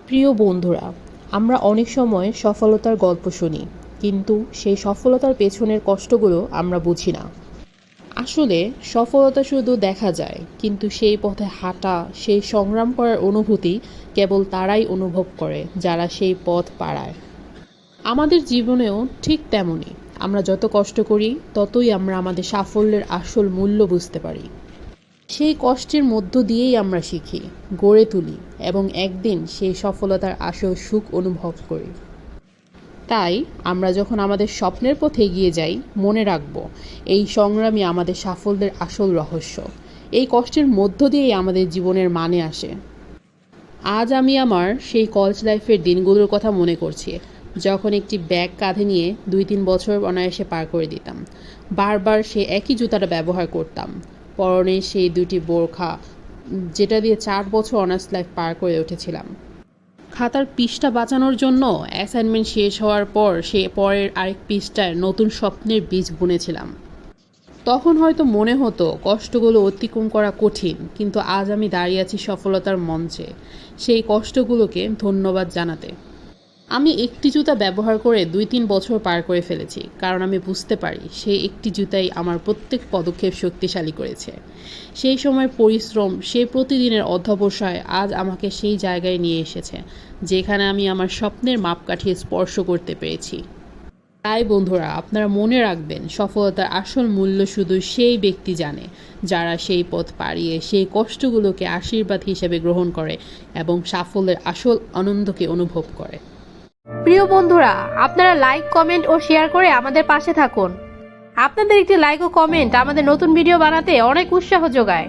প্রিয় বন্ধুরা, আমরা অনেক সময় সফলতার গল্প শুনি, কিন্তু সেই সফলতার পেছনের কষ্টগুলো আমরা বুঝি না। আসলে সফলতা শুধু দেখা যায়, কিন্তু সেই পথে হাঁটা, সেই সংগ্রাম করার অনুভূতি কেবল তারাই অনুভব করে যারা সেই পথ পাড়ায়। আমাদের জীবনেও ঠিক তেমনই, আমরা যত কষ্ট করি ততই আমরা আমাদের সাফল্যের আসল মূল্য বুঝতে পারি। সেই কষ্টের মধ্য দিয়েই আমরা শিখি, গড়ে তুলি এবং একদিন সেই সফলতার আসল সুখ অনুভব করি। তাই আমরা যখন আমাদের স্বপ্নের পথে এগিয়ে যাই, মনে রাখব এই সংগ্রামই আমাদের সাফল্যের আসল রহস্য। এই কষ্টের মধ্য দিয়েই আমাদের জীবনের মানে আসে। আজ আমি আমার সেই কলেজ লাইফের দিনগুলোর কথা মনে করছি, যখন একটি ব্যাগ কাঁধে নিয়ে 2-3 বছর অনায়াসে পার করে দিতাম। বারবার সেই একই জুতাটা ব্যবহার করতাম, পরনে সেই দুটি বোরখা, যেটা দিয়ে 4 বছর অনার্স লাইফ পার করে উঠেছিলাম। খাতার পৃষ্ঠা বাঁচানোর জন্য অ্যাসাইনমেন্ট শেষ হওয়ার পর সে পরের আরেক পৃষ্ঠায় নতুন স্বপ্নের বীজ বুনেছিলাম। তখন হয়তো মনে হতো কষ্টগুলো অতিক্রম করা কঠিন, কিন্তু আজ আমি দাঁড়িয়ে আছি সফলতার মঞ্চে, সেই কষ্টগুলোকে ধন্যবাদ জানাতে। আমি একটি জুতা ব্যবহার করে 2-3 বছর পার করে ফেলেছি, কারণ আমি বুঝতে পারি সেই একটি জুতাই আমার প্রত্যেক পদক্ষেপ শক্তিশালী করেছে। সেই সময় পরিশ্রম, সেই প্রতিদিনের অধ্যবসায় আজ আমাকে সেই জায়গায় নিয়ে এসেছে, যেখানে আমি আমার স্বপ্নের মাপকাঠি স্পর্শ করতে পেরেছি। তাই বন্ধুরা, আপনারা মনে রাখবেন, সফলতার আসল মূল্য শুধু সেই ব্যক্তি জানে যারা সেই পথ পাড়িয়ে সেই কষ্টগুলোকে আশীর্বাদ হিসেবে গ্রহণ করে এবং সাফল্যের আসল আনন্দকে অনুভব করে। প্রিয় বন্ধুরা, আপনারা লাইক, কমেন্ট ও শেয়ার করে আমাদের পাশে থাকুন। আপনাদের একটি লাইক ও কমেন্ট আমাদের নতুন ভিডিও বানাতে অনেক উৎসাহ যোগায়।